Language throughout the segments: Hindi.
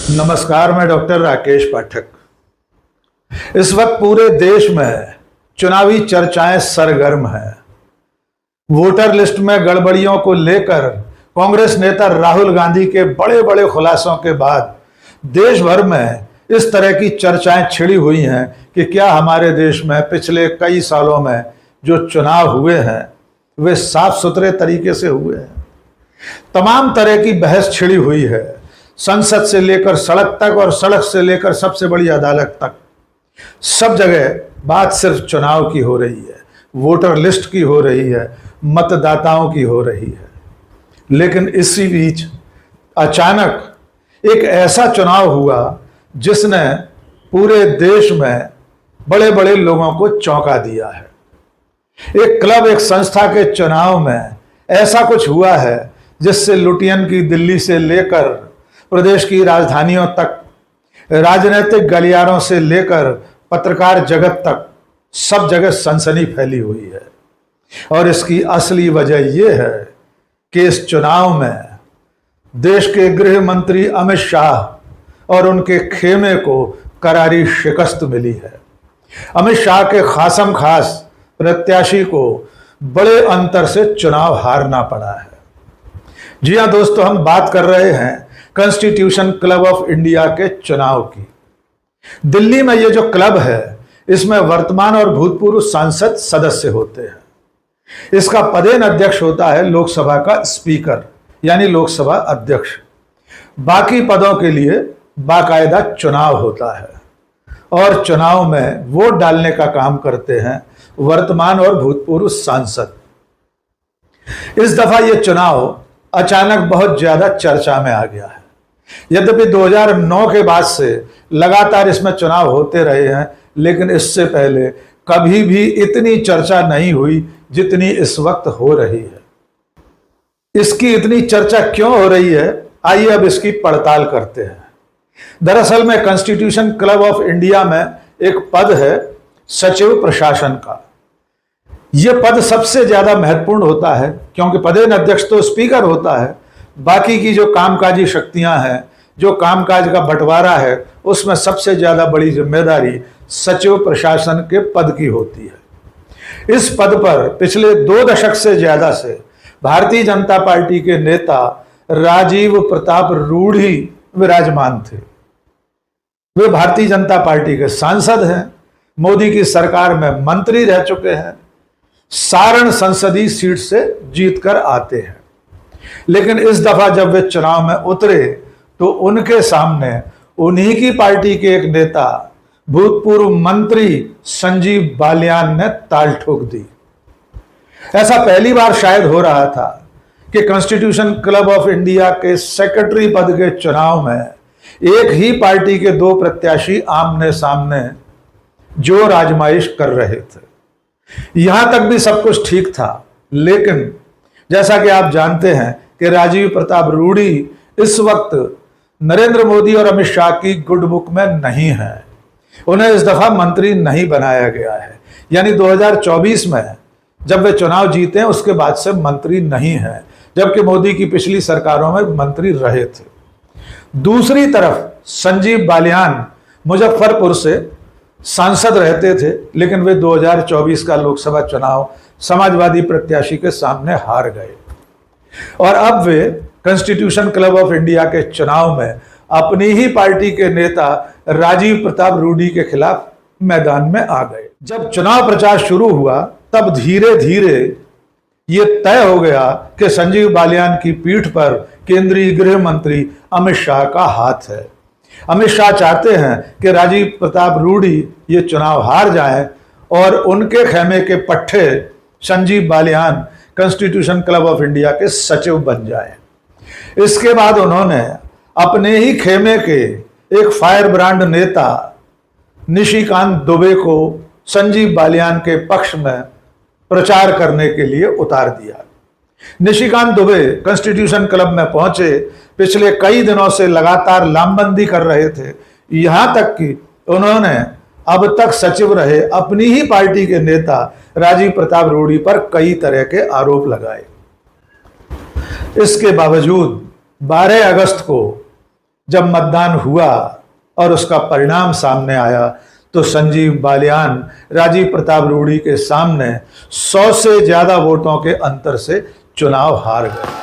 नमस्कार, मैं डॉक्टर राकेश पाठक। इस वक्त पूरे देश में चुनावी चर्चाएं सरगर्म हैं। वोटर लिस्ट में गड़बड़ियों को लेकर कांग्रेस नेता राहुल गांधी के बड़े बड़े खुलासों के बाद देश भर में इस तरह की चर्चाएं छिड़ी हुई हैं कि क्या हमारे देश में पिछले कई सालों में जो चुनाव हुए हैं वे साफ सुथरे तरीके से हुए हैं। तमाम तरह की बहस छिड़ी हुई है, संसद से लेकर सड़क तक और सड़क से लेकर सबसे बड़ी अदालत तक। सब जगह बात सिर्फ चुनाव की हो रही है, वोटर लिस्ट की हो रही है, मतदाताओं की हो रही है। लेकिन इसी बीच अचानक एक ऐसा चुनाव हुआ जिसने पूरे देश में बड़े बड़े लोगों को चौंका दिया है। एक क्लब, एक संस्था के चुनाव में ऐसा कुछ हुआ है जिससे लुटियन की दिल्ली से लेकर प्रदेश की राजधानियों तक, राजनीतिक गलियारों से लेकर पत्रकार जगत तक सब जगह सनसनी फैली हुई है। और इसकी असली वजह यह है कि इस चुनाव में देश के गृह मंत्री अमित शाह और उनके खेमे को करारी शिकस्त मिली है। अमित शाह के खासम खास प्रत्याशी को बड़े अंतर से चुनाव हारना पड़ा है। जी हां दोस्तों, हम बात कर रहे हैं कॉन्स्टिट्यूशन क्लब ऑफ इंडिया के चुनाव की। दिल्ली में ये जो क्लब है, इसमें वर्तमान और भूतपूर्व सांसद सदस्य होते हैं। इसका पदेन अध्यक्ष होता है लोकसभा का स्पीकर, यानी लोकसभा अध्यक्ष। बाकी पदों के लिए बाकायदा चुनाव होता है और चुनाव में वोट डालने का काम करते हैं वर्तमान और भूतपूर्व सांसद। इस दफा यह चुनाव अचानक बहुत ज्यादा चर्चा में आ गया है। यद्यपि 2009 के बाद से लगातार इसमें चुनाव होते रहे हैं, लेकिन इससे पहले कभी भी इतनी चर्चा नहीं हुई जितनी इस वक्त हो रही है। इसकी इतनी चर्चा क्यों हो रही है, आइए अब इसकी पड़ताल करते हैं। दरअसल में कॉन्स्टिट्यूशन क्लब ऑफ इंडिया में एक पद है सचिव प्रशासन का। यह पद सबसे ज्यादा महत्वपूर्ण होता है क्योंकि पदेन अध्यक्ष तो स्पीकर होता है, बाकी की जो कामकाजी शक्तियां हैं, जो कामकाज का बंटवारा है, उसमें सबसे ज्यादा बड़ी जिम्मेदारी सचिव प्रशासन के पद की होती है। इस पद पर पिछले 2 दशक से ज्यादा से भारतीय जनता पार्टी के नेता राजीव प्रताप रूढ़ी विराजमान थे। वे भारतीय जनता पार्टी के सांसद हैं, मोदी की सरकार में मंत्री रह चुके हैं, सारण संसदीय सीट से जीतकर आते हैं। लेकिन इस दफा जब वे चुनाव में उतरे तो उनके सामने उन्हीं की पार्टी के एक नेता, भूतपूर्व मंत्री संजीव बालियान ने ताल ठोक दी। ऐसा पहली बार शायद हो रहा था कि कॉन्स्टिट्यूशन क्लब ऑफ इंडिया के सेक्रेटरी पद के चुनाव में एक ही पार्टी के 2 प्रत्याशी आमने सामने जोर आजमाइश कर रहे थे। यहां तक भी सब कुछ ठीक था, लेकिन जैसा कि आप जानते हैं कि राजीव प्रताप रूढ़ी इस वक्त नरेंद्र मोदी और अमित शाह की गुड बुक में नहीं है। उन्हें इस दफा मंत्री नहीं बनाया गया है, यानी 2024 में जब वे चुनाव जीते हैं उसके बाद से मंत्री नहीं है, जबकि मोदी की पिछली सरकारों में मंत्री रहे थे। दूसरी तरफ संजीव बालियान मुजफ्फरपुर से सांसद रहते थे, लेकिन वे 2024 का लोकसभा चुनाव समाजवादी प्रत्याशी के सामने हार गए और अब वे कॉन्स्टिट्यूशन क्लब ऑफ इंडिया के चुनाव में अपनी ही पार्टी के नेता राजीव प्रताप रूढ़ी के खिलाफ मैदान में आ गए। जब चुनाव प्रचार शुरू हुआ तब धीरे धीरे यह तय हो गया कि संजीव बालियान की पीठ पर केंद्रीय गृह मंत्री अमित शाह का हाथ है। अमित शाह चाहते हैं कि राजीव प्रताप रूढ़ी ये चुनाव हार जाएं और उनके खेमे के पट्टे Sanjeev Baliyan constitution club of India के सचिव बन जाएं। इसके बाद उन्होंने अपने ही खेमे के एक फायर ब्रांड नेता निशिकांत दुबे को संजीव बालियान के पक्ष में प्रचार करने के लिए उतार दिया। निशिकांत दुबे कॉन्स्टिट्यूशन क्लब में पहुंचे, पिछले कई दिनों से लगातार लामबंदी कर रहे थे, यहां तक कि उन्होंने अब तक सचिव रहे अपनी ही पार्टी के नेता राजीव प्रताप रूढ़ी पर कई तरह के आरोप लगाए। इसके बावजूद 12 अगस्त को जब मतदान हुआ और उसका परिणाम सामने आया तो संजीव बालियान राजीव प्रताप रूडी के सामने 100 से ज्यादा वोटों के अंतर से चुनाव हार गए।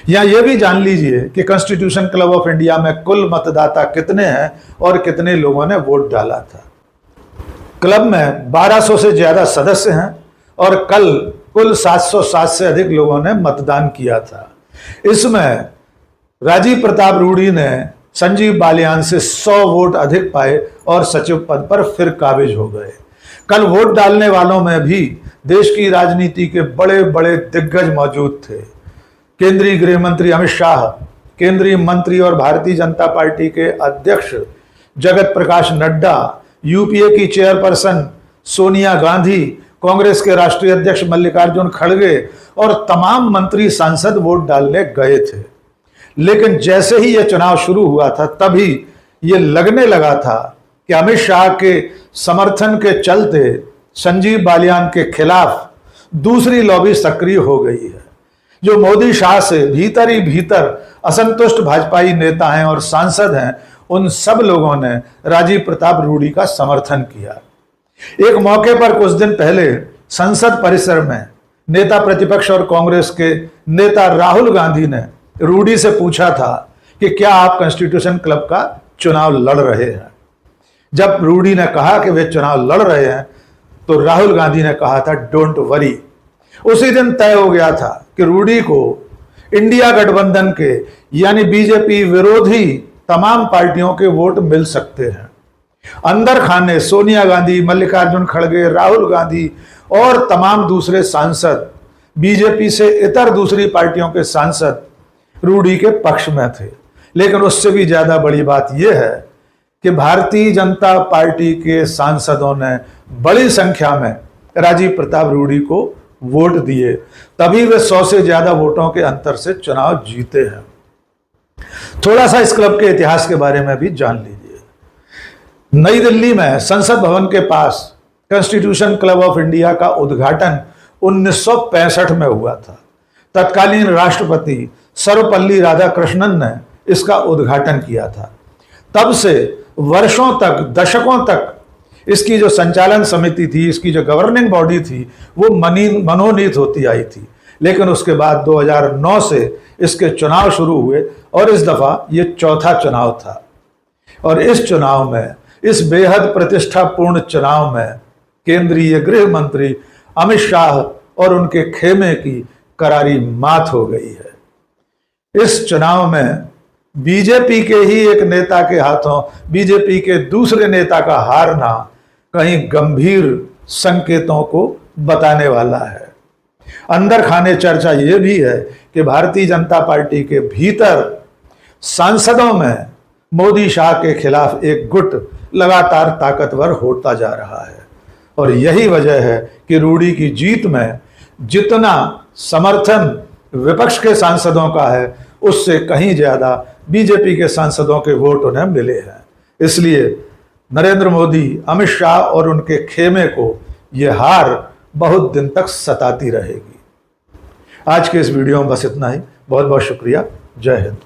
या ये भी जान लीजिए कि कॉन्स्टिट्यूशन क्लब ऑफ इंडिया में कुल मतदाता कितने हैं और कितने लोगों ने वोट डाला था। क्लब में 1200 से ज्यादा सदस्य हैं और कल कुल 707 से अधिक लोगों ने मतदान किया था। इसमें राजीव प्रताप रूडी ने संजीव बालियान से 100 वोट अधिक पाए और सचिव पद पर फिर काबिज हो गए। कल वोट डालने वालों में भी देश की राजनीति के बड़े बड़े दिग्गज मौजूद थे। केंद्रीय गृह मंत्री अमित शाह, केंद्रीय मंत्री और भारतीय जनता पार्टी के अध्यक्ष जगत प्रकाश नड्डा, यूपीए की चेयरपर्सन सोनिया गांधी, कांग्रेस के राष्ट्रीय अध्यक्ष मल्लिकार्जुन खड़गे और तमाम मंत्री सांसद वोट डालने गए थे। लेकिन जैसे ही यह चुनाव शुरू हुआ था तभी यह लगने लगा था कि अमित शाह के समर्थन के चलते संजीव बालियान के खिलाफ दूसरी लॉबी सक्रिय हो गई है। जो मोदी शाह से भीतर ही भीतर असंतुष्ट भाजपाई नेता हैं और सांसद हैं, उन सब लोगों ने राजीव प्रताप रूडी का समर्थन किया। एक मौके पर कुछ दिन पहले संसद परिसर में नेता प्रतिपक्ष और कांग्रेस के नेता राहुल गांधी ने रूडी से पूछा था कि क्या आप कॉन्स्टिट्यूशन क्लब का चुनाव लड़ रहे हैं। जब रूडी ने कहा कि वे चुनाव लड़ रहे हैं तो राहुल गांधी ने कहा था डोंट वरी। उसी दिन तय हो गया था कि रूडी को इंडिया गठबंधन के यानी बीजेपी विरोधी तमाम पार्टियों के वोट मिल सकते हैं। अंदर खाने सोनिया गांधी, मल्लिकार्जुन खड़गे, राहुल गांधी और तमाम दूसरे सांसद, बीजेपी से इतर दूसरी पार्टियों के सांसद रूडी के पक्ष में थे। लेकिन उससे भी ज्यादा बड़ी बात यह है कि भारतीय जनता पार्टी के सांसदों ने बड़ी संख्या में राजीव प्रताप रूडी को वोट दिए, तभी वे 100 से ज्यादा वोटों के अंतर से चुनाव जीते हैं। थोड़ा सा इस क्लब के इतिहास के बारे में भी जान लीजिए। नई दिल्ली में संसद भवन के पास कॉन्स्टिट्यूशन क्लब ऑफ इंडिया का उद्घाटन 1965 में हुआ था। तत्कालीन राष्ट्रपति सर्वपल्ली राधाकृष्णन ने इसका उद्घाटन किया था। तब से वर्षों तक, दशकों तक इसकी जो संचालन समिति थी, इसकी जो गवर्निंग बॉडी थी, वो मनोनीत होती आई थी। लेकिन उसके बाद 2009 से इसके चुनाव शुरू हुए और इस दफा ये चौथा चुनाव था। और इस चुनाव में, इस बेहद प्रतिष्ठापूर्ण चुनाव में केंद्रीय गृह मंत्री अमित शाह और उनके खेमे की करारी मात हो गई है। इस चुनाव में बीजेपी के ही एक नेता के हाथों बीजेपी के दूसरे नेता का हारना कहीं गंभीर संकेतों को बताने वाला है। अंदर खाने चर्चा यह भी है कि भारतीय जनता पार्टी के भीतर सांसदों में मोदी शाह के खिलाफ एक गुट लगातार ताकतवर होता जा रहा है। और यही वजह है कि रूडी की जीत में जितना समर्थन विपक्ष के सांसदों का है, उससे कहीं ज्यादा बीजेपी के सांसदों के वोट उन्हें मिले हैं। इसलिए नरेंद्र मोदी, अमित शाह और उनके खेमे को यह हार बहुत दिन तक सताती रहेगी। आज के इस वीडियो में बस इतना ही। बहुत बहुत शुक्रिया। जय हिंद।